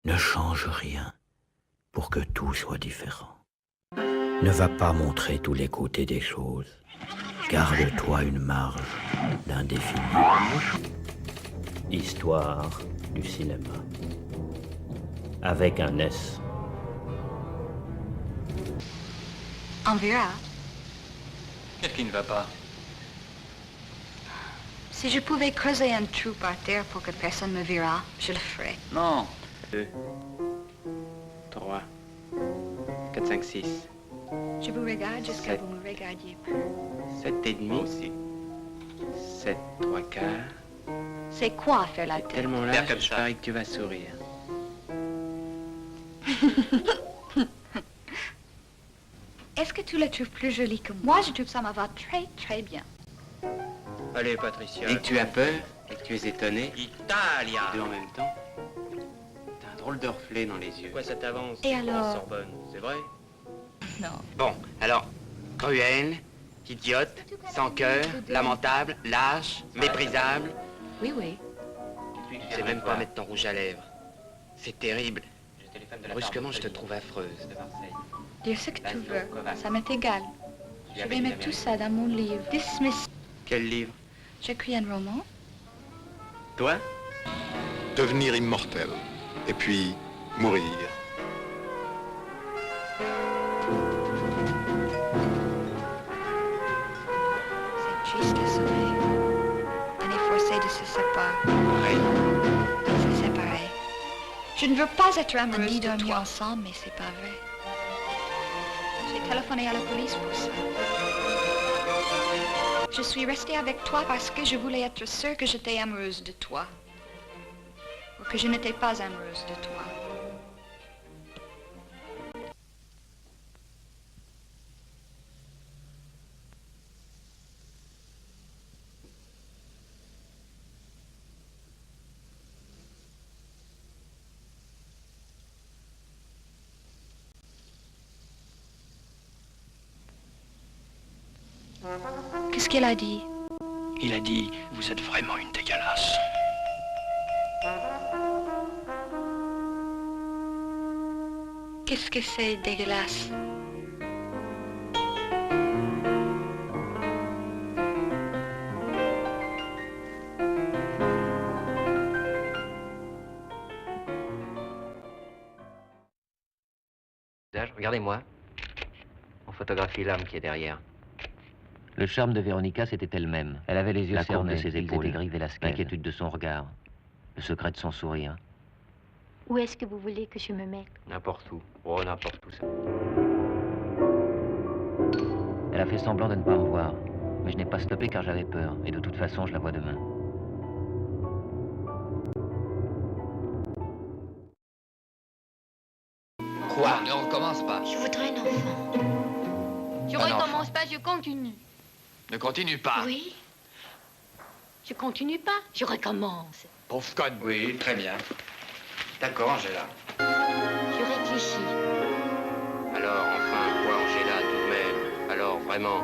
Ne change rien pour que tout soit différent. Ne va pas montrer tous les côtés des choses. Garde-toi une marge d'indéfini. Histoire du cinéma. Avec un S. On verra. Qu'est-ce qui ne va pas? Si je pouvais creuser un trou par terre pour que personne me verra, je le ferais. Non. 2, 3, 4, 5, 6, Je vous regarde jusqu'à Sept. vous me regardiez plus. 7 et demi. Aussi. 7, 3 quarts. C'est quoi faire la tête? Tellement Faire large comme que je ça. parie que tu vas sourire. Est-ce que tu la trouves plus jolie que moi? Je trouve ça me va très très bien. Allez, Patricia. Dès que tu as peur et que tu es étonné, Italia. deux en même temps, t'as un drôle de reflet dans les yeux. Pourquoi ça t'avance? Et alors? Sorbonne, c'est vrai? Non. Bon, alors, cruel, idiote, sans cœur, lamentable, lâche, méprisable. Oui, oui. Tu sais même pas mettre ton rouge à lèvres. C'est terrible. Brusquement, je te trouve affreuse. Dire ce que tu veux, ça m'est égal. Je vais mettre tout ça dans mon livre. Dismiss. Quel livre? J'écris un roman. Toi? Devenir immortel, et puis mourir. C'est triste le sommeil. On est forcé de se séparer. Se séparer. Je ne veux pas être amoureuse de toi ensemble, mais c'est pas vrai. J'ai téléphoné à la police pour ça. Je suis restée avec toi parce que je voulais être sûre que j'étais amoureuse de toi. Ou que je n'étais pas amoureuse de toi. Qu'est-ce qu'elle a dit? Il a dit, vous êtes vraiment une dégueulasse. Qu'est-ce que c'est dégueulasse? Regardez-moi. On photographie l'âme qui est derrière. Le charme de Véronica, c'était elle-même. Elle avait les yeux cernés, de ses épaules, étaient gris Velasquez, l'inquiétude de son regard, le secret de son sourire. Où est-ce que vous voulez que je me mette? N'importe où. Oh, n'importe où. Elle a fait semblant de ne pas me voir. Mais je n'ai pas stoppé car j'avais peur. Et de toute façon, je la vois demain. Quoi? Ne recommence pas. Je voudrais un enfant. Je Un recommence pas, je continue. Ne continue pas. Oui. Je continue pas, je recommence. Pauvre conne. Oui, très bien. D'accord, Angela. Je réfléchis. Alors, enfin, quoi, Angela, tout de même? Alors, vraiment?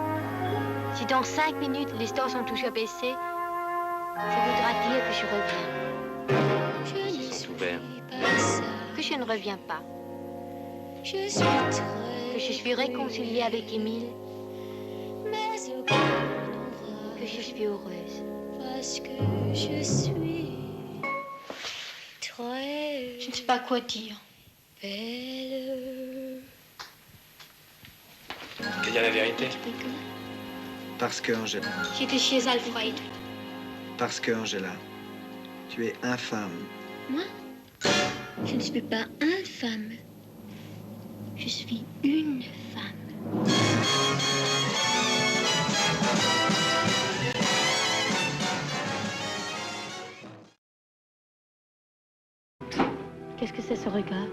Si dans 5 minutes les stores sont tous abaissés, ça voudra dire que je reviens. Ils sont ouverts. Que je ne reviens pas. Que je suis réconciliée avec Émile. Que je suis heureuse. Parce que je suis très Je ne sais pas quoi dire. belle. Qu'il y a la vérité. Parce que, Angela, J'étais chez Alfred. parce que, Angela, tu es infâme. Moi, je ne suis pas infâme. Je suis une femme. Qu'est-ce que c'est ce regard?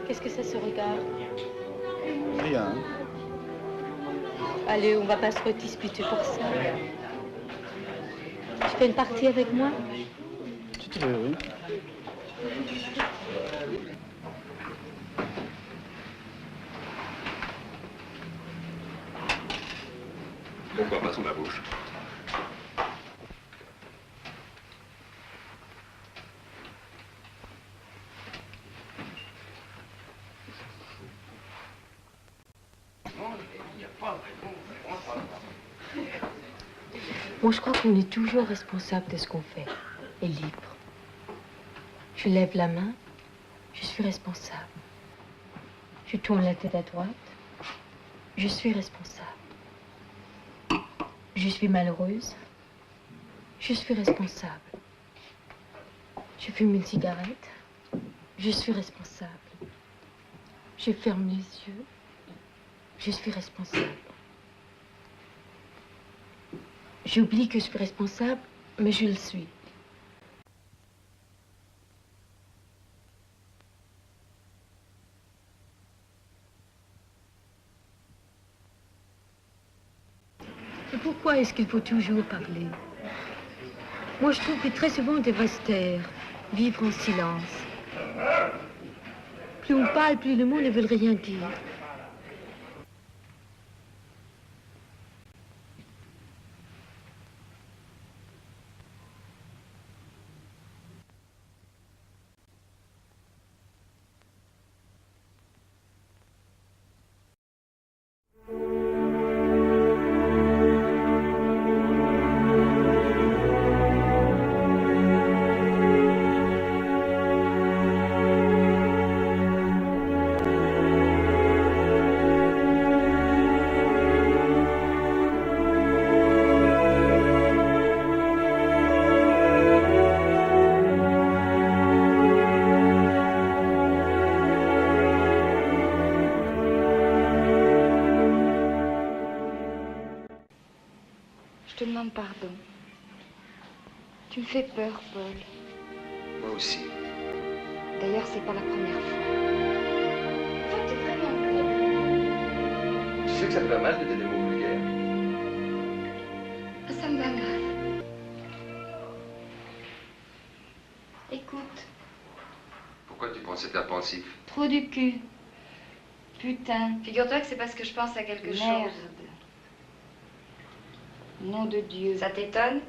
Qu'est-ce que c'est ce regard? Rien. Allez, on va pas se redisputer pour ça. Tu fais une partie avec moi? Si tu veux, oui. Pourquoi pas sous ma bouche? Moi, je crois qu'on est toujours responsable de ce qu'on fait, et libre. Je lève la main, je suis responsable. Je tourne la tête à droite, je suis responsable. Je suis malheureuse, je suis responsable. Je fume une cigarette, je suis responsable. Je ferme les yeux, je suis responsable. J'oublie que je suis responsable, mais je le suis. Et pourquoi est-ce qu'il faut toujours parler? Moi, je trouve que très souvent, on devrait se taire, vivre en silence. Plus on parle, plus le monde ne veut rien dire. Je te demande pardon. Tu me fais peur, Paul. Moi aussi. D'ailleurs, c'est pas la première fois. Toi, t'es vraiment con. Tu sais que ça te va mal de dire des mots vulgaires? Ça me va mal. Écoute, Pourquoi tu prends cet air pensif? trou du cul. Putain. Figure-toi que c'est parce que je pense à quelque chose. Nom de Dieu. Ça t'étonne?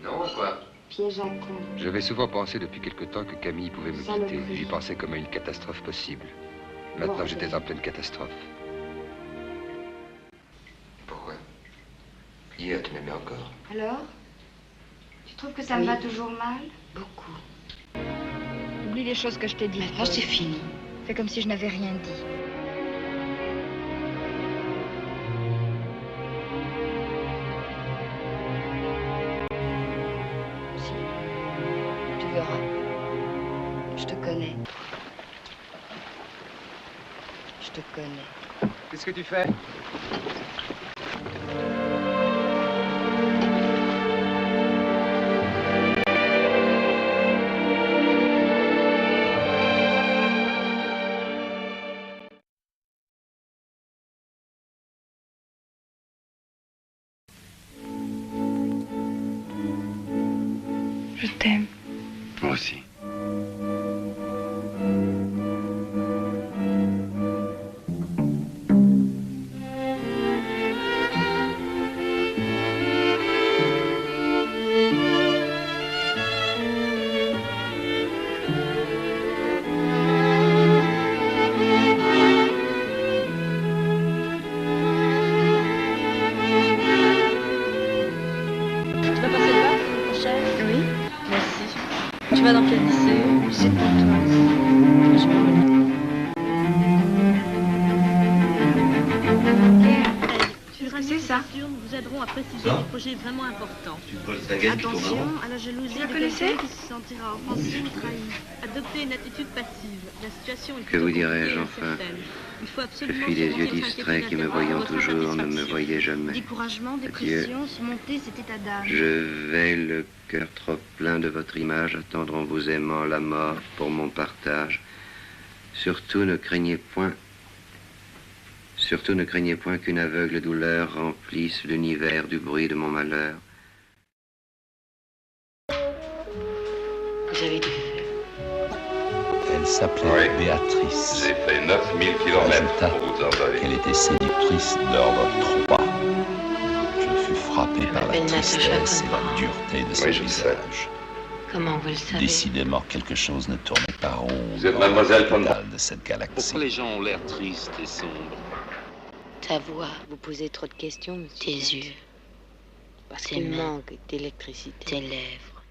Non, quoi? Piège à con. J'avais souvent pensé depuis quelque temps que Camille pouvait me Saloperie. quitter. J'y pensais comme à une catastrophe possible. Maintenant, Bon, j'étais en pleine catastrophe. Pourquoi? Hier, tu m'aimais encore. Alors? Tu trouves que ça me va toujours mal? Beaucoup. Oublie les choses que je t'ai dites. Maintenant, c'est fini. Fais comme si je n'avais rien dit. Si. Tu verras. Je te connais. Je te connais. Qu'est-ce que tu fais? Je t'aime. Moi aussi. Tu vas passer le bac l'année prochaine? Oui. Merci. Tu vas dans quel lycée? C'est pour toi. Je vais venir. C'est ça. Nous vous aiderons à préciser des projets vraiment importants. Attention à la jalousie de quelqu'un qui se sentira offensé ou trahi. Adoptez une attitude passive. La situation est Que vous dirais-je, enfin? Il faut Je absolument fuis les yeux surmonter distraits qui, me voyant toujours, ne me voyaient jamais. Découragement, dépression, surmonter cet état d'âme. Je vais, le cœur trop plein de votre image, attendre en vous aimant la mort pour mon partage. Surtout ne craignez point qu'une aveugle douleur remplisse l'univers du bruit de mon malheur. Vous avez du feu. Elle s'appelait Béatrice. J'ai fait 9000 kilomètres Résultat, pour vous envoler. qu'elle était séductrice d'ordre 3. Je fus frappé par la m'appelle tristesse Natacha et la Conrad. dureté de son Oui, je le sais. visage. Comment vous le savez? Décidément, quelque chose ne tournait pas rond Vous êtes dans mademoiselle la Conrad. capitale de cette galaxie. Pourquoi les gens ont l'air tristes et sombres? Ta voix. Vous posez trop de questions, monsieur. Tes yeux. Parce qu'il manque d'électricité. Tes lèvres.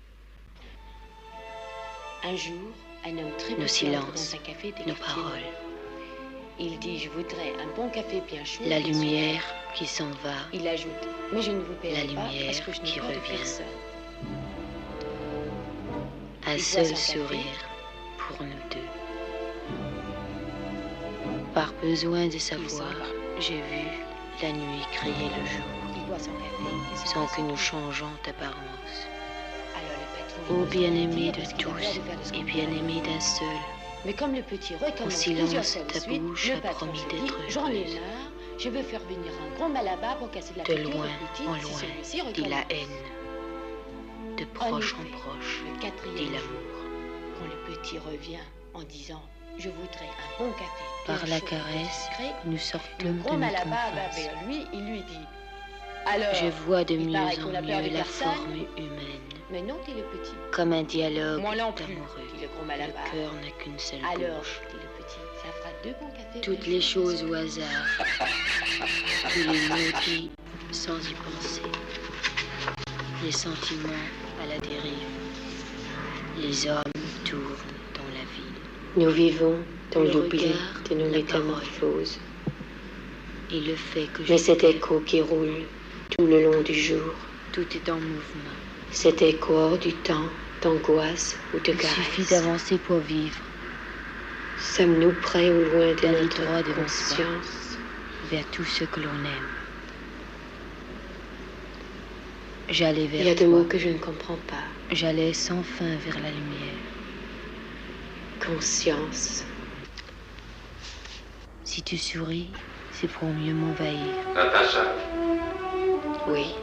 Un jour, un homme très nos silences, dans un café nos paroles. Il dit, je voudrais un bon café bien chaud. La lumière qui s'en va. Il ajoute, mais je ne vous paierai pas parce que je n'ai pas de personne. Un seul sourire pour nous deux. Par besoin de savoir, j'ai vu la nuit créer le jour, sans que nous changeons d'apparence. Ô bien-aimé de tous et bien-aimé d'un seul, mais comme le petit en silence, ta bouche a promis d'être heureuse. Je veux faire venir un grand malabar pour casser la de loin en loin, dit la haine. De proche en proche, dit l'amour. Quand le petit revient en disant je voudrais un bon café. Par la caresse, nous sortons de notre enfance. Vers lui, il lui dit alors, je vois de mieux en mieux la forme humaine. Mais non, dit le petit. Comme un dialogue amoureux. Le cœur n'a qu'une seule bouche. Dit le petit, ça fera 2 bons cafés. Toutes les choses au hasard. Tous les mots dits sans y penser. Les sentiments à la dérive. Les hommes tournent dans la ville. Nous vivons dans l'oubli de nos métamorphoses. Et le fait que mais cet écho qui roule tout le long du jour. Tout est en mouvement. Cet écho hors du temps, d'angoisse ou de caresse. Il suffit d'avancer pour vivre. Sommes-nous près ou loin de notre conscience vers tout ce que l'on aime? J'allais vers toi. Il y a des mots que je ne comprends pas. J'allais sans fin vers la lumière. Conscience. Si tu souris, c'est pour mieux m'envahir. Natacha. Oui.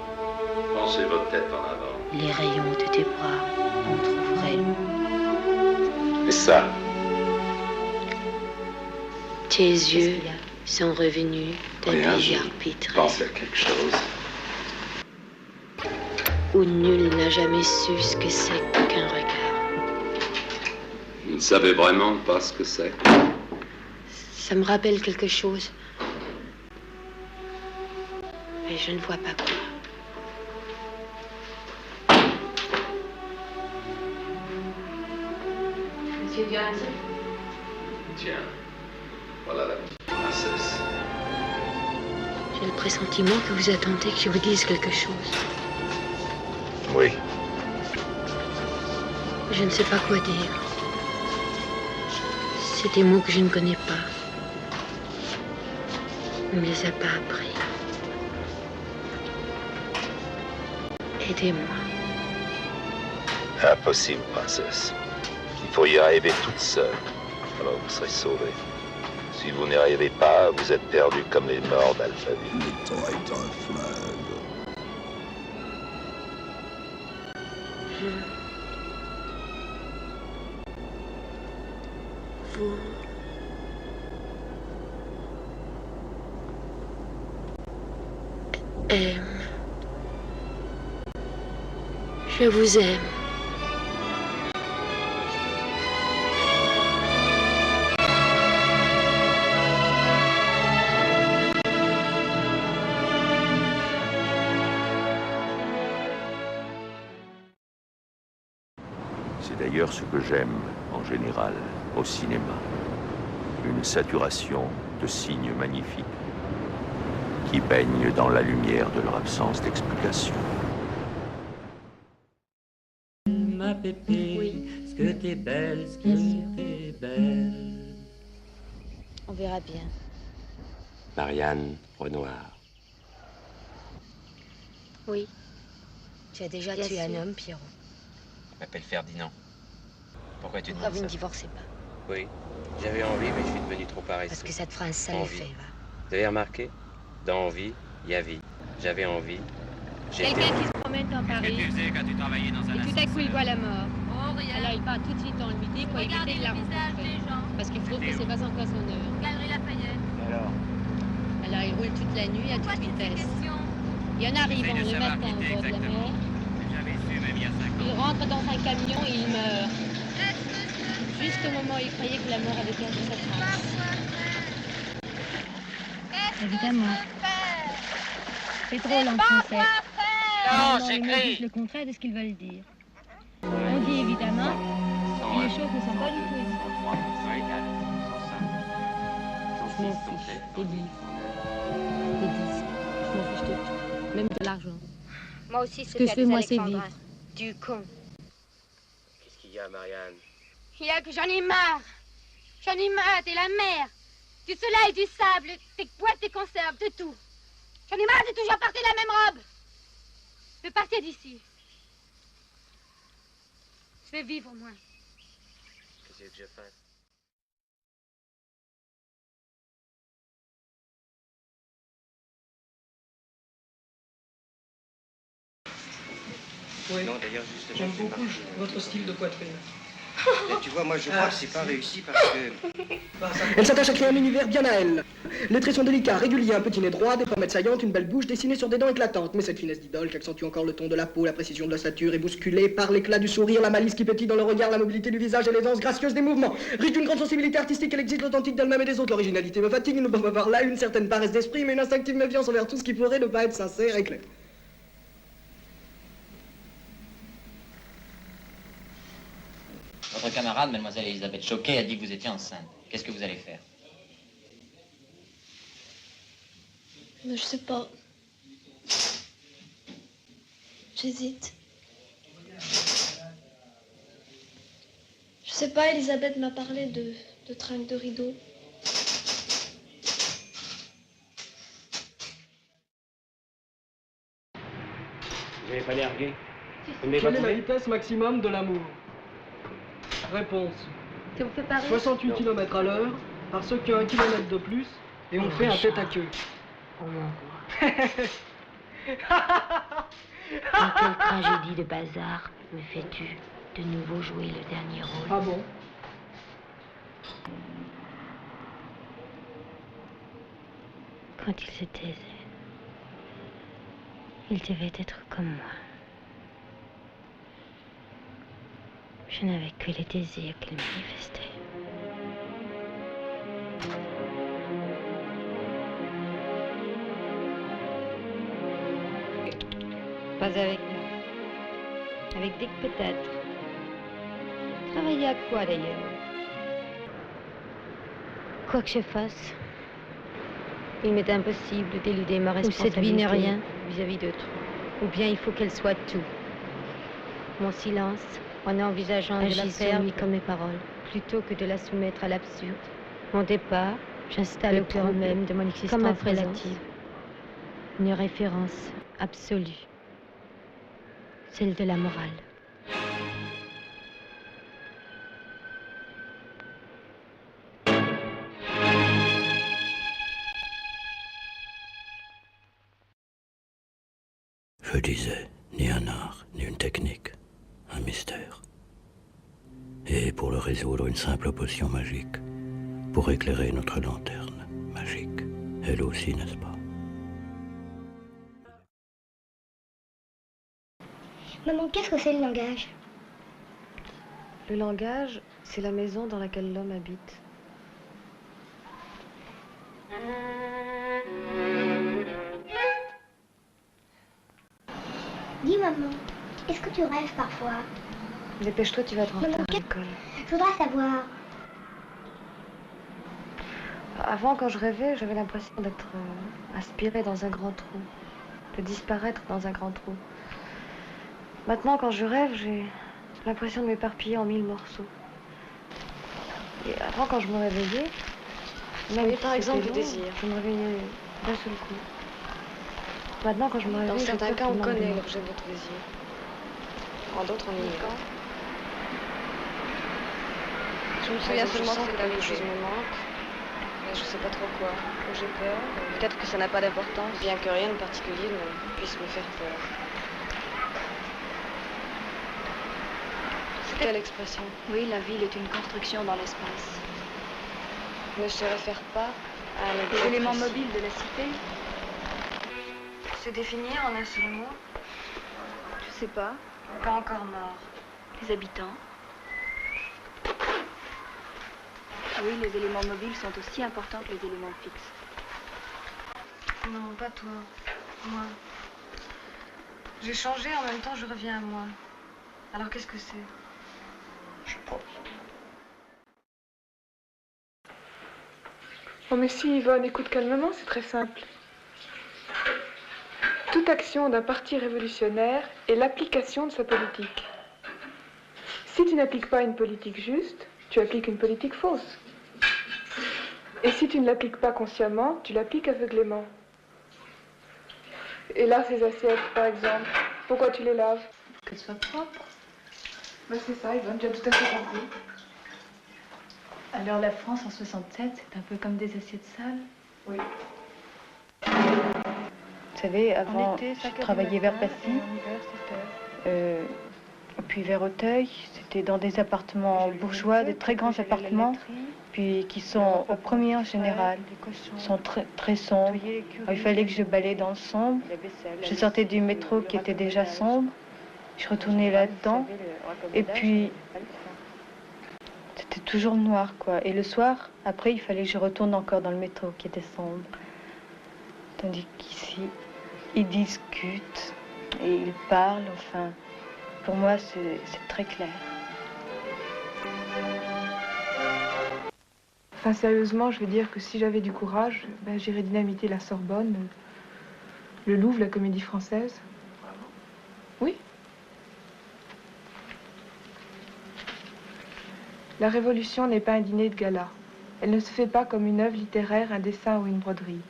Pensez votre tête en avant. Les rayons de tes bras entr'ouvraient. Et ça? Tes yeux sont revenus d'un pays arbitraire. Pensez à quelque chose. Où nul n'a jamais su ce que c'est qu'un regard. Vous ne savez vraiment pas ce que c'est? Ça me rappelle quelque chose. Mais je ne vois pas quoi. Monsieur Duranty? Tiens, voilà la petite princesse. J'ai le pressentiment que vous attendez que je vous dise quelque chose. Oui. Je ne sais pas quoi dire. C'est des mots que je ne connais pas. On ne me les a pas appris. Aidez-moi. Impossible, princesse. Il faut y arriver toute seule. Alors vous serez sauvée. Si vous n'y arrivez pas, vous êtes perdu comme les morts d'Alphaville. Vous... aime. Je vous aime. C'est d'ailleurs ce que j'aime, en général, au cinéma. Une saturation de signes magnifiques qui baignent dans la lumière de leur absence d'explication. Ma pépé, oui. Ce que t'es belle, ce que t'es belle. On verra bien. Marianne Renoir. Oui. Tu as déjà tué un homme, Pierrot. Je m'appelle Ferdinand. Pourquoi tu Pourquoi demandes vous ça? ne divorcez pas? Oui, j'avais envie, mais je suis devenu trop paresseux. Parce que ça te fera un sale Envie. effet, va. Vous avez remarqué? Dans envie, il y a vie. J'avais envie. J'étais... Quelqu'un qui se promène dans Paris. Qu'est-ce que tu faisais quand tu travaillais dans un Et tout à coup, il voit la mort. Oh, rien. Alors, il part tout de suite dans le midi pour éviter de la rencontrer. Parce qu'il trouve que c'est pas encore son heure. Galerie Lafayette. Alors, il roule toute la nuit à toute vitesse. Il en arrive le matin au bord de la mer. J'avais su, même il y a 5 ans. Il rentre dans un camion et il meurt. Juste au moment où il croyait que la mort avait perdu sa trace. Évidemment. C'est drôle en français. Silence, les mots j'écris. disent le contraire de ce qu'ils veulent dire. On dit évidemment, et les choses ne sont pas du tout évidentes. Je m'en fiche des livres, des disques, je m'en fiche de tout, même de l'argent. Moi aussi, Ce que je fais, moi, c'est vivre. Du con. Qu'est-ce qu'il y a, Marianne? Il y a que j'en ai marre. J'en ai marre de la mer, du soleil, du sable, des boîtes, des conserves, de tout. J'en ai marre de toujours porter la même robe. Je veux partir d'ici. Je vais vivre, moi. Qu'est-ce que je fasse? Oui. Non, d'ailleurs, justement, j'aime beaucoup votre style de poitrine. Et tu vois, moi, je crois que c'est pas réussi parce que... Elle s'attache à créer un univers bien à elle. Les traits sont délicats, réguliers, un petit nez droit, des pommettes saillantes, une belle bouche dessinée sur des dents éclatantes. Mais cette finesse d'idole qui accentue encore le ton de la peau, la précision de la stature est bousculée par l'éclat du sourire, la malice qui pétille dans le regard, la mobilité du visage et l'aisance gracieuse des mouvements. Riche d'une grande sensibilité artistique, elle exige l'authentique d'elle-même et des autres. L'originalité me fatigue, nous pouvons avoir là une certaine paresse d'esprit, mais une instinctive méfiance envers tout ce qui pourrait ne pas être sincère et clair. Votre camarade, mademoiselle Elisabeth Choquet, a dit que vous étiez enceinte. Qu'est-ce que vous allez faire? Mais je sais pas. J'hésite. Je sais pas, Elisabeth m'a parlé de trinque de rideau. Vous n'avez pas largué? Quelle est la vitesse maximum de l'amour? Réponse. Ça vous fait pareil? 68 km à l'heure, parce que 1 km de plus, et on fait un tête à queue. Oh mon roi. Dans quelle tragédie de bazar me fais-tu de nouveau jouer le dernier rôle? Ah bon? Quand il se taisait, il devait être comme moi. Je n'avais que les désirs qu'il manifestait. Pas avec nous. Avec Dick peut-être. Travailler à quoi d'ailleurs? Quoi que je fasse, il m'est impossible d'éluder ma responsabilité. Ou cette vie n'est rien vis-à-vis d'autrui. Ou bien il faut qu'elle soit tout. Mon silence, en envisageant de la perdre comme mes paroles. plutôt que de la soumettre à l'absurde. Mon départ, j'installe Le au cœur trouble, même de mon existence comme ma relative une référence absolue, celle de la morale. Je disais, ni un art, ni une technique, un mystère. Et pour le résoudre, une simple potion magique, pour éclairer notre lanterne magique, elle aussi, n'est-ce pas? Maman, qu'est-ce que c'est le langage? Le langage, c'est la maison dans laquelle l'homme habite. Dis maman, est-ce que tu rêves parfois? Dépêche-toi, tu vas te rentrer à l'école. Je voudrais savoir. Avant, quand je rêvais, j'avais l'impression d'être aspirée dans un grand trou, de disparaître dans un grand trou. Maintenant, quand je rêve, j'ai l'impression de m'éparpiller en 1000 morceaux. Et avant, quand je me réveillais, même par exemple le désir, je me réveillais d'un seul coup. Maintenant, quand je me réveille, dans certains cas, on connaît l'objet de votre désir. En d'autres, on ignore. Je me souviens seulement que quelque chose me manque, mais je sais pas trop quoi. Que j'ai peur. Peut-être que ça n'a pas d'importance, bien que rien de particulier ne puisse me faire peur. C'est quelle expression? Oui, la ville est une construction dans l'espace. Ne se réfère pas à un Les éléments mobiles de la cité? Se définir en un seul mot? Je sais pas. Pas encore mort. Les habitants? Oui, les éléments mobiles sont aussi importants que les éléments fixes. Non, pas toi. Moi. J'ai changé, en même temps, je reviens à moi. Alors, qu'est-ce que c'est? Je sais pas. Oh mais si, Yvonne, écoute calmement, c'est très simple. Toute action d'un parti révolutionnaire est l'application de sa politique. Si tu n'appliques pas une politique juste, tu appliques une politique fausse. Et si tu ne l'appliques pas consciemment, tu l'appliques aveuglément. Et là, ces assiettes, par exemple, pourquoi tu les laves? Qu'elles soient propres. Ben c'est ça, Yvonne, tu as tout à fait compris. Alors la France en 67, c'est un peu comme des assiettes sales? Oui. Vous savez, avant, je travaillais vers Passy, puis vers Auteuil. C'était dans des appartements bourgeois, des très grands appartements, puis qui sont au premier en général, sont très, très sombres. Alors, il fallait que je balaye dans le sombre. Je sortais du métro qui était déjà sombre. Je retournais là-dedans. Et puis, c'était toujours noir, quoi. Et le soir, après, il fallait que je retourne encore dans le métro qui était sombre. Tandis qu'ici, ils discutent et ils parlent, enfin, pour moi, c'est très clair. Enfin, sérieusement, je veux dire que si j'avais du courage, ben, j'irais dynamiter la Sorbonne, le Louvre, la Comédie Française. Oui. La révolution n'est pas un dîner de gala. Elle ne se fait pas comme une œuvre littéraire, un dessin ou une broderie.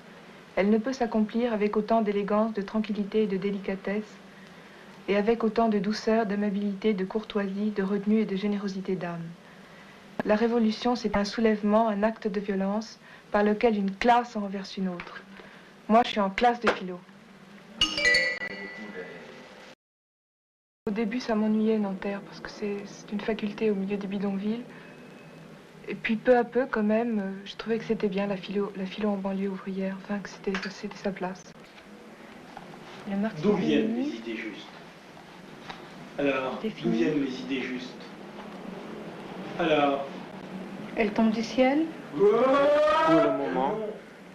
Elle ne peut s'accomplir avec autant d'élégance, de tranquillité et de délicatesse, et avec autant de douceur, d'amabilité, de courtoisie, de retenue et de générosité d'âme. La révolution, c'est un soulèvement, un acte de violence, par lequel une classe en renverse une autre. Moi, je suis en classe de philo. Au début, ça m'ennuyait, Nanterre, parce que c'est une faculté au milieu des bidonvilles. Et puis, peu à peu, quand même, je trouvais que c'était bien, la philo en banlieue ouvrière, enfin, que c'était sa place. D'où viennent les idées justes? Alors, d'où viennent les idées justes? Alors... Elles tombent du ciel? Pour le moment,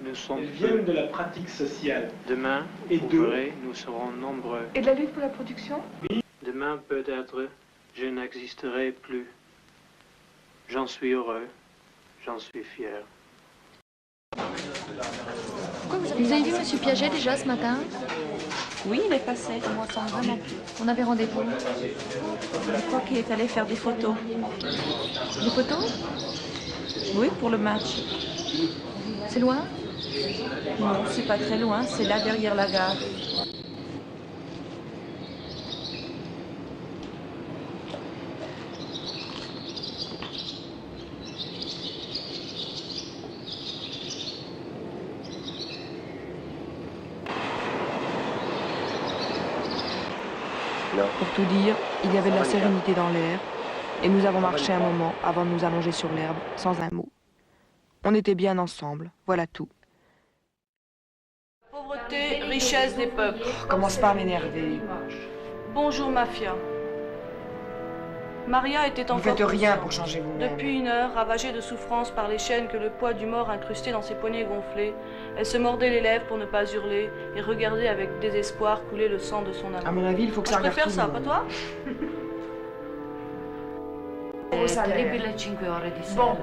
nous sommes elles viennent de la pratique sociale. Demain, vous verrez, nous serons nombreux. Et de la lutte pour la production? Oui. Demain, peut-être, je n'existerai plus. J'en suis heureux, j'en suis fier. Vous avez vu M. Piaget déjà ce matin? Oui, il est passé. On m'entend vraiment plus. On avait rendez-vous. Je crois qu'il est allé faire des photos. Des photos? Oui, pour le match. C'est loin? Non, c'est pas très loin, c'est là derrière la gare. Pour tout dire, il y avait de la sérénité dans l'air, et nous avons marché un moment avant de nous allonger sur l'herbe, sans un mot. On était bien ensemble, voilà tout. Pauvreté, richesse des peuples. Commence pas à m'énerver. Bonjour, mafia. Maria était encore... Vous faites rien pour changer vous-même. Depuis 1 heure, ravagée de souffrance par les chaînes que le poids du mort incrustait dans ses poignets gonflés, elle se mordait les lèvres pour ne pas hurler et regardait avec désespoir couler le sang de son amour. À mon avis, il faut que ça regarde tout. Je préfère ça, pas toi? Bon,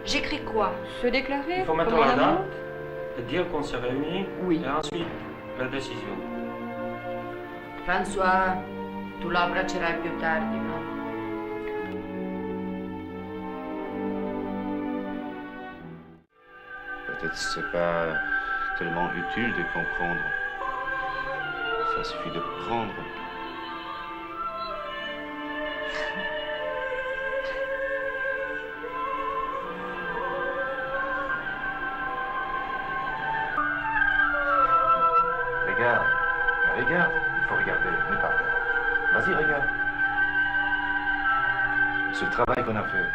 j'écris quoi? Se déclarer? Il faut mettre la date, dire qu'on s'est réunis, oui. Et ensuite la décision. François, tu l'abbraccerai più tardi, no? Peut-être c'est pas tellement utile de comprendre. Ça suffit de prendre. Regarde, regarde, il faut regarder, n'aie pas peur. Vas-y, regarde. C'est le travail qu'on a fait.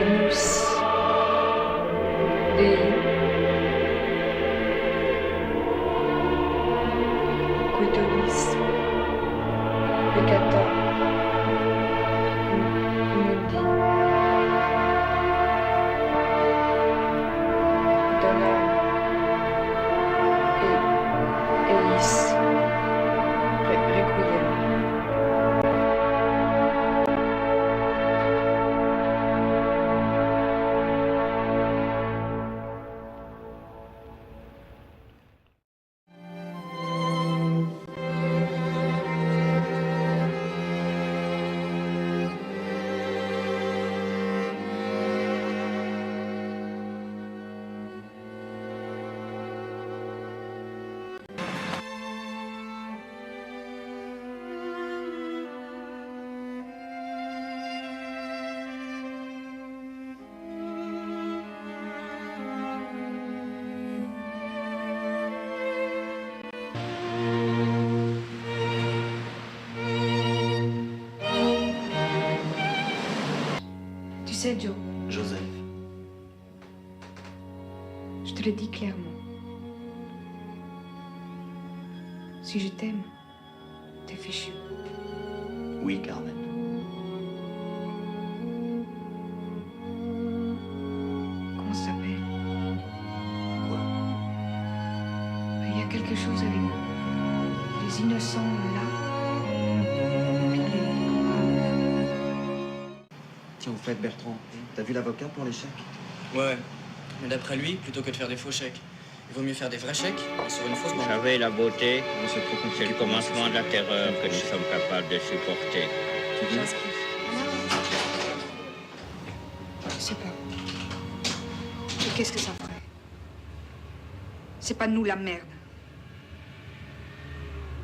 Anus. Dei. Clitoris. Peccata. Nudi. Donna. Eis. Requiem. Tu sais, Joe, Joseph. je te le dis clairement. Si je t'aime, t'es fichu. Oui, Carmen. Comment ça s'appelle? Quoi? Il y a quelque chose avec les innocents là. Puis les coupables. Tiens, au fait, Bertrand, t'as vu l'avocat pour les chèques? Ouais, mais d'après lui, plutôt que de faire des faux chèques, il vaut mieux faire des vrais chèques, mais sur une fausse banque. Vous savez, la beauté, Non, c'est trop compliqué. c'est le commencement de la terreur que nous sommes capables de supporter. Tu viens? Je sais pas. Mais qu'est-ce que ça ferait? C'est pas nous la merde.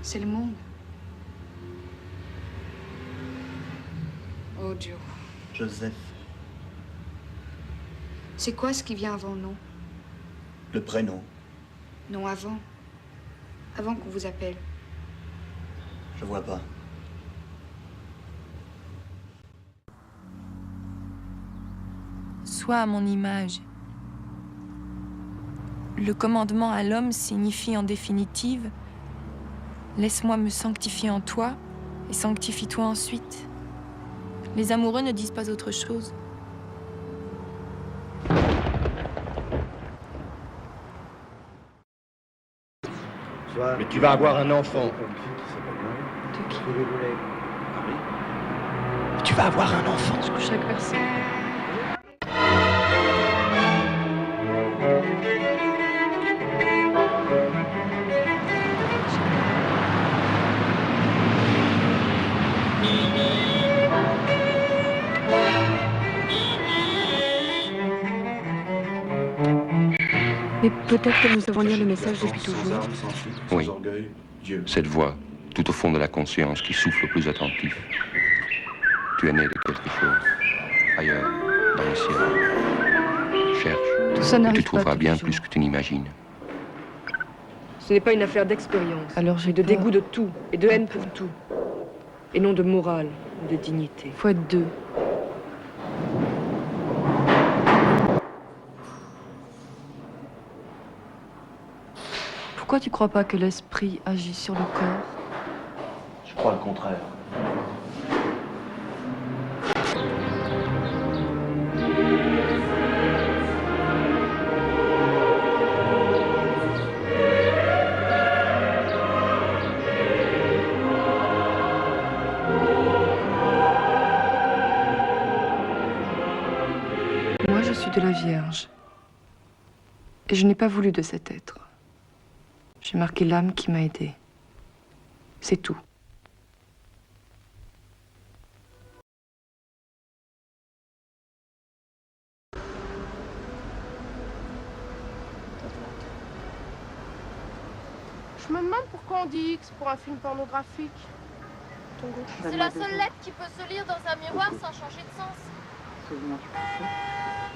C'est le monde. Oh, Joe. Joseph. C'est quoi ce qui vient avant non? Le prénom. Non, avant. Avant qu'on vous appelle. Je vois pas. Sois à mon image. Le commandement à l'homme signifie en définitive « Laisse-moi me sanctifier en toi et sanctifie-toi ensuite ». Les amoureux ne disent pas autre chose. Mais tu vas avoir un enfant. De qui? Tu vas avoir un enfant. Chaque personne. Mais peut-être que nous avons lire le message depuis toujours. Oui. Cette voix, tout au fond de la conscience, qui souffle plus attentif. Tu es né de quelque chose. Ailleurs, dans le ciel. Cherche. Tout ça Et n'arrive tu pas trouveras tous bien les jours. plus que tu n'imagines. Ce n'est pas une affaire d'expérience. Alors j'ai de dégoût de tout et de haine pour tout. Et non de morale, de dignité. Faut être deux. Pourquoi tu crois pas que l'esprit agit sur le corps? Je crois le contraire. Moi, je suis de la Vierge. Et je n'ai pas voulu de cet être. J'ai marqué l'âme qui m'a aidée. C'est tout. Je me demande pourquoi on dit X pour un film pornographique. C'est la seule lettre qui peut se lire dans un miroir sans changer de sens.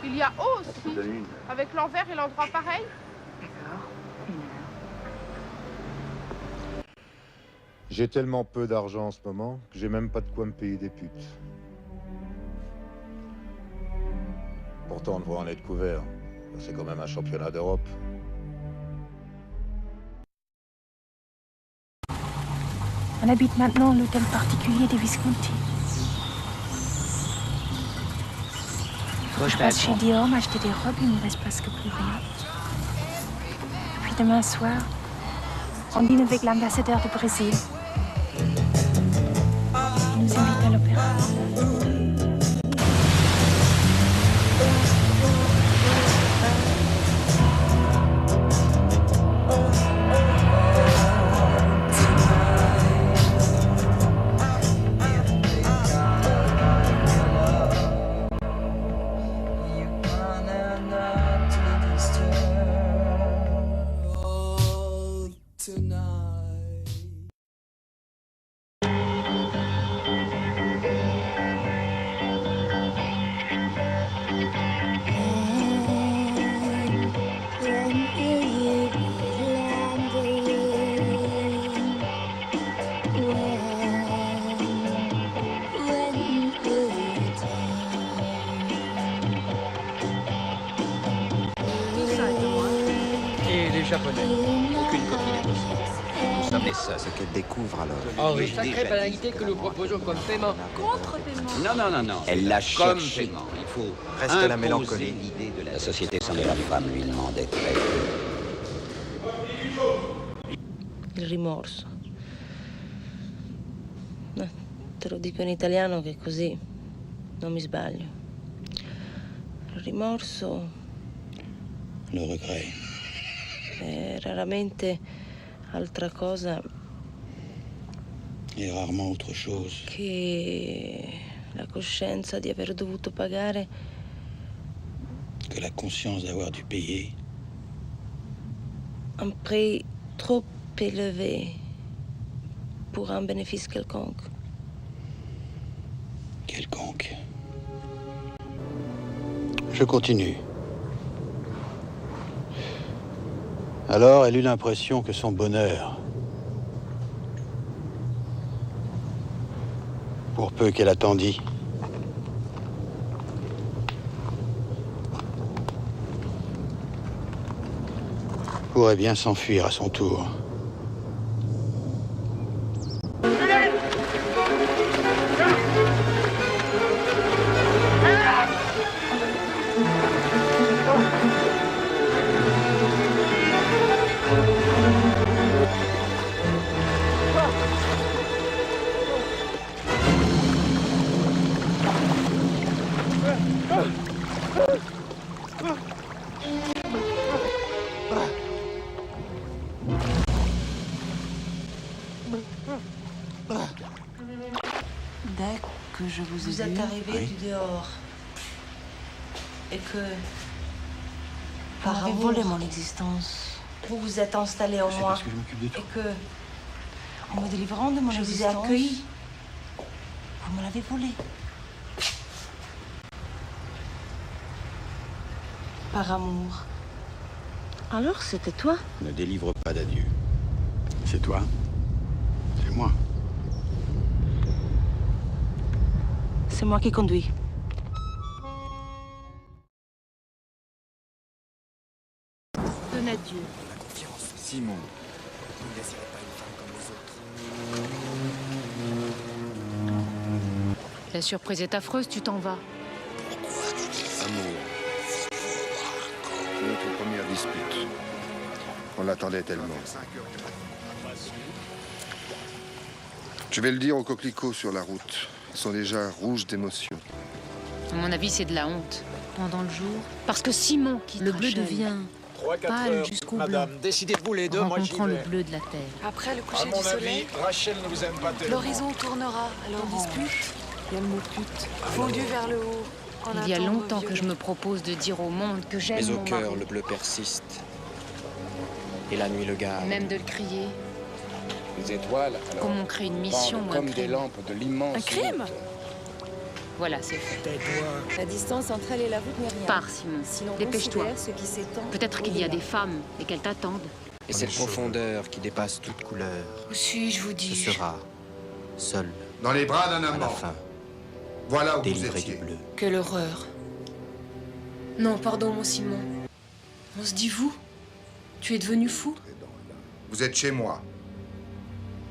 Il y a O aussi, avec l'envers et l'endroit pareil. J'ai tellement peu d'argent en ce moment que j'ai même pas de quoi me payer des putes. Pourtant, on devrait en être couvert. C'est quand même un championnat d'Europe. On habite maintenant l'hôtel particulier des Visconti. Je passe chez Dior m'acheter des robes, il ne me reste presque plus rien. Puis demain soir, on dîne avec l'ambassadeur du Brésil. Il nous invite à l'opéra. Japonais. Aucune copie n'est possible. Nous sommes ce qu'elle découvre alors. Une sacrée pénalité que nous proposons comme paiement. Contre-paiement. Non. Elle la comme cherche. paiement. Il faut Presque la mélancolie. l'idée de La société sans la femme lui demandait très peu. Il rimorso. Te lo dico in italiano che così non mi sbaglio. Il rimorso Le regret. è raramente altra cosa Et rarement autre chose. che la coscienza di aver dovuto pagare Que la conscience d'avoir dû payer un prix trop élevé pour un bénéfice quelconque. quelconque. Je continue. Alors, elle eut l'impression que son bonheur, pour peu qu'elle attendît, pourrait bien s'enfuir à son tour. Dès que je vous êtes arrivé du dehors et que vous avez volé mon existence, vous vous êtes installé en moi parce que je m'occupe de tout. et que, en me délivrant de mon existence, je vous ai accueilli, vous me l'avez volé. Par amour. Alors c'était toi? Ne délivre pas d'adieu. C'est toi. C'est moi. C'est moi qui conduis. Donne à Dieu. La confiance. Simon. Vous ne désirez pas une femme comme les autres. La surprise est affreuse, tu t'en vas. Amour. Notre première dispute. On l'attendait tellement. Je vais le dire aux coquelicots sur la route. Ils sont déjà rouges d'émotion. À mon avis, c'est de la honte. Pendant le jour. Parce que Simon, le bleu devient pâle jusqu'au blanc. Madame, décidez-vous les deux, moi j'y rencontrant le vais. bleu de la terre. Après le coucher À mon du soleil, avis, Rachel ne vous aime pas tellement. l'horizon tournera. Alors on dispute. Il y a le mot pute. Fondu vers le haut. en Il y a attendant longtemps vieux. que je me propose de dire au monde que j'aime Mais au mon cœur, mari. le bleu persiste. Et la nuit le garde. Même de le crier. Les étoiles, alors, Comme on crée une mission pendent ou un comme des crime. lampes de l'immense... Un crime? Voilà, c'est fait. La distance entre elle et la route n'est rien. Pars, Simon. Si l'on Dépêche-toi. considère ce qui s'étend Peut-être qu'il y a au-delà. des femmes et qu'elles t'attendent. Et cette profondeur qui dépasse toute couleur. Où suis-je, vous Ce dis-je? sera seul. Dans les bras d'un À la amant. fin. Voilà où vous Délivré étiez. du bleu. Quelle horreur. Non, pardon, mon Simon. On se dit vous? Tu es devenu fou? Vous êtes chez moi.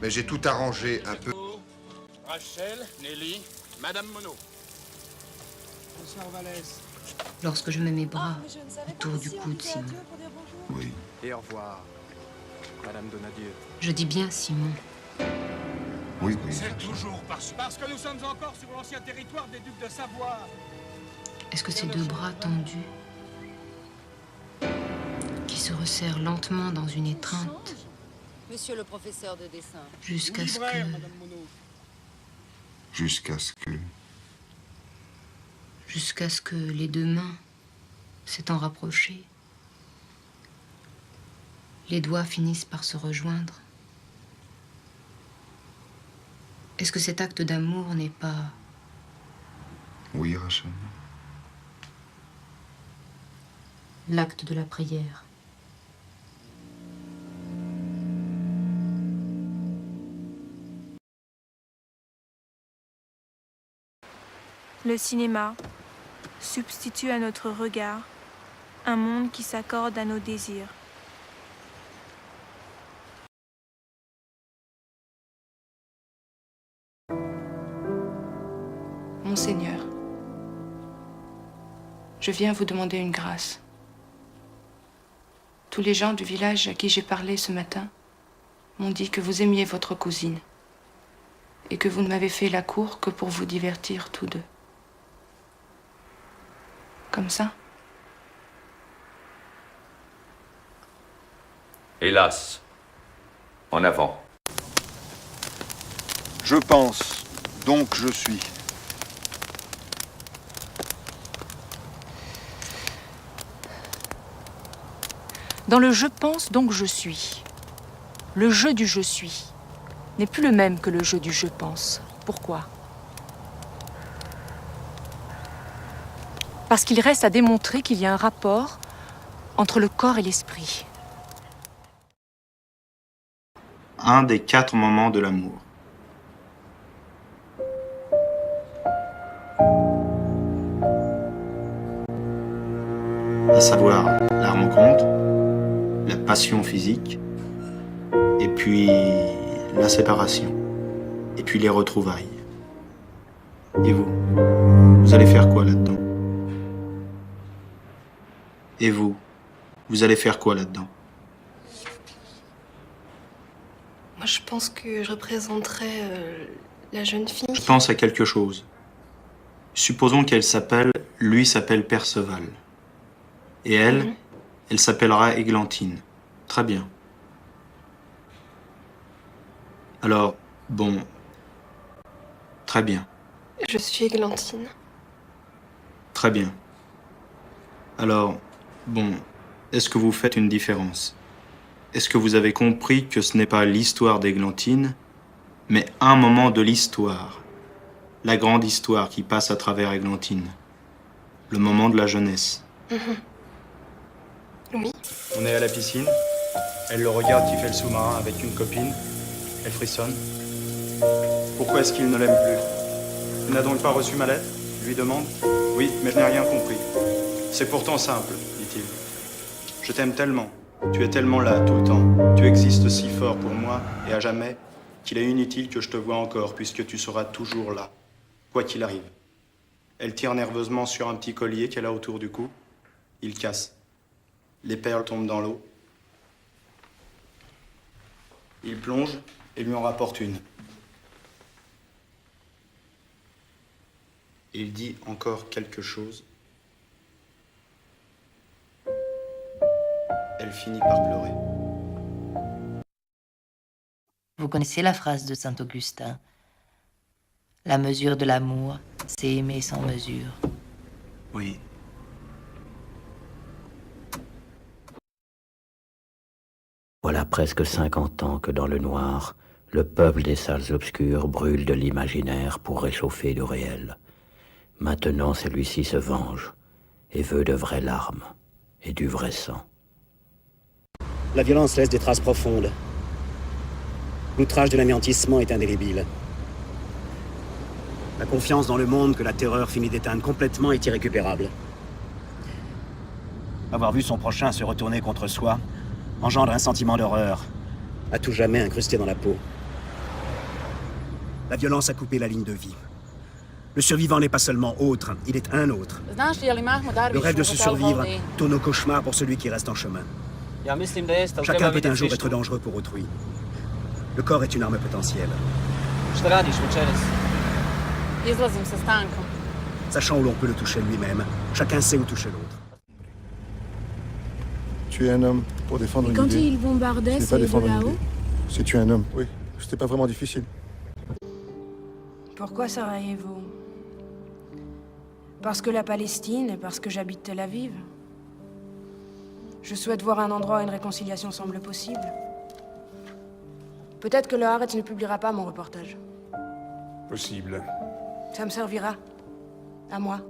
Mais j'ai tout arrangé un peu. Rachel, Nelly, Madame Monod. Bonsoir, Valès. Lorsque je mets mes bras autour du cou de Simon. Oui. Et au revoir, Madame Donadieu. Je dis bien Simon. Oui, oui. C'est toujours parce que nous sommes encore sur l'ancien territoire des ducs de Savoie. Est-ce que ces deux bras tendus, qui se resserrent lentement dans une étreinte, Monsieur le professeur de dessin. jusqu'à ce que... Jusqu'à ce que les deux mains, s'étant rapprochées, les doigts finissent par se rejoindre. Est-ce que cet acte d'amour n'est pas... Oui, Rachel. l'acte de la prière? Le cinéma substitue à notre regard un monde qui s'accorde à nos désirs. Monseigneur, je viens vous demander une grâce. Tous les gens du village à qui j'ai parlé ce matin m'ont dit que vous aimiez votre cousine et que vous ne m'avez fait la cour que pour vous divertir tous deux. Comme ça? Hélas. En avant. Je pense, donc je suis. Dans le « je pense, donc je suis », le jeu du « je suis » n'est plus le même que le jeu du « je pense ». Pourquoi? Parce qu'il reste à démontrer qu'il y a un rapport entre le corps et l'esprit. Un des 4 moments de l'amour. À savoir la rencontre, la passion physique, et puis la séparation, et puis les retrouvailles. Et vous? Vous allez faire quoi là-dedans? Et vous? Vous allez faire quoi là-dedans? Moi, je pense que je représenterais la jeune fille. Je pense à quelque chose. Supposons qu'elle s'appelle... Lui s'appelle Perceval. Et elle, elle s'appellera Églantine. Très bien. Alors, bon... Très bien. Je suis Églantine. Très bien. Alors, bon... Est-ce que vous faites une différence? Est-ce que vous avez compris que ce n'est pas l'histoire d'Églantine, mais un moment de l'histoire, la grande histoire qui passe à travers Églantine, le moment de la jeunesse? Oui. On est à la piscine, elle le regarde qui fait le sous-marin avec une copine, elle frissonne. Pourquoi est-ce qu'il ne l'aime plus? Tu n'as donc pas reçu ma lettre? Lui demande. Oui, mais je n'ai rien compris. C'est pourtant simple, dit-il. Je t'aime tellement. Tu es tellement là, tout le temps. Tu existes si fort pour moi et à jamais qu'il est inutile que je te voie encore puisque tu seras toujours là, quoi qu'il arrive. Elle tire nerveusement sur un petit collier qu'elle a autour du cou. Il casse. Les perles tombent dans l'eau. Il plonge et lui en rapporte une. Il dit encore quelque chose. Elle finit par pleurer. Vous connaissez la phrase de Saint Augustin? La mesure de l'amour, c'est aimer sans mesure. Oui. Voilà presque 50 ans que dans le noir, le peuple des salles obscures brûle de l'imaginaire pour réchauffer le réel. Maintenant, celui-ci se venge et veut de vraies larmes et du vrai sang. La violence laisse des traces profondes. L'outrage de l'anéantissement est indélébile. La confiance dans le monde que la terreur finit d'éteindre complètement est irrécupérable. Avoir vu son prochain se retourner contre soi engendre un sentiment d'horreur, à tout jamais incrusté dans la peau. La violence a coupé la ligne de vie. Le survivant n'est pas seulement autre, il est un autre. Le rêve de se survivre tourne au cauchemar pour celui qui reste en chemin. Chacun peut un jour être dangereux pour autrui. Le corps est une arme potentielle. Sachant où l'on peut le toucher lui-même, chacun sait où toucher l'autre. Tuer un homme pour défendre une idée. Quand ils bombardaient, c'est pas c'est de défendre une là-haut? idée. C'est tuer un homme, oui. C'était pas vraiment difficile. Pourquoi Sarajevo? Parce que la Palestine et parce que j'habite Tel Aviv. Je souhaite voir un endroit où une réconciliation semble possible. Peut-être que le Haaretz ne publiera pas mon reportage. Possible. Ça me servira. À moi.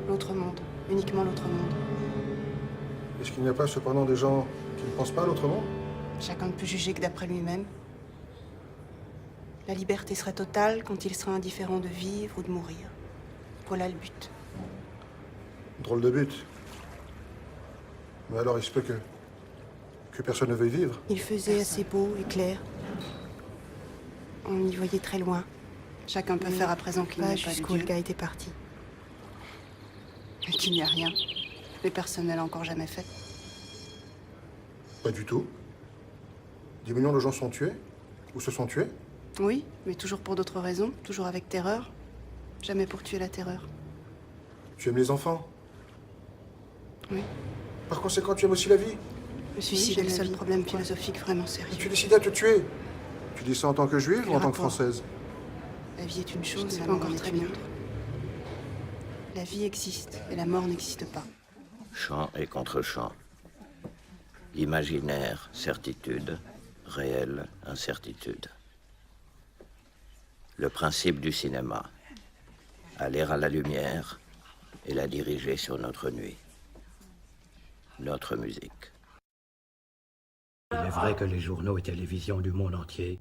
L'autre monde. Uniquement l'autre monde. Est-ce qu'il n'y a pas cependant des gens qui ne pensent pas à l'autre monde? Chacun ne peut juger que d'après lui-même. La liberté serait totale quand il serait indifférent de vivre ou de mourir. Voilà le but. Drôle de but. Mais alors, il se peut que personne ne veuille vivre. Il faisait assez beau et clair. On y voyait très loin. Chacun peut faire à présent qu'il n'y a pas jusqu'où le gars était parti. Et qu'il n'y a rien. Mais personne ne l'a encore jamais fait. Pas du tout. 10 millions de gens sont tués? Ou se sont tués? Oui, mais toujours pour d'autres raisons. Toujours avec terreur. Jamais pour tuer la terreur. Tu aimes les enfants? Oui. Par conséquent, tu aimes aussi la vie? Le suicide est le seul problème philosophique vraiment sérieux. Et tu décides à te tuer. Tu dis ça en tant que juive ou en tant que française? La vie est une chose, c'est pas encore très bien. La vie existe et la mort n'existe pas. Chant et contre-chant. Imaginaire, certitude. Réel, incertitude. Le principe du cinéma. Aller à la lumière et la diriger sur notre nuit. Notre musique. Il est vrai que les journaux et télévisions du monde entier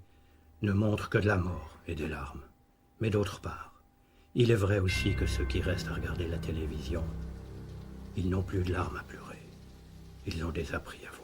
ne montrent que de la mort et des larmes. Mais d'autre part, il est vrai aussi que ceux qui restent à regarder la télévision, ils n'ont plus de larmes à pleurer. Ils ont désappris à voir.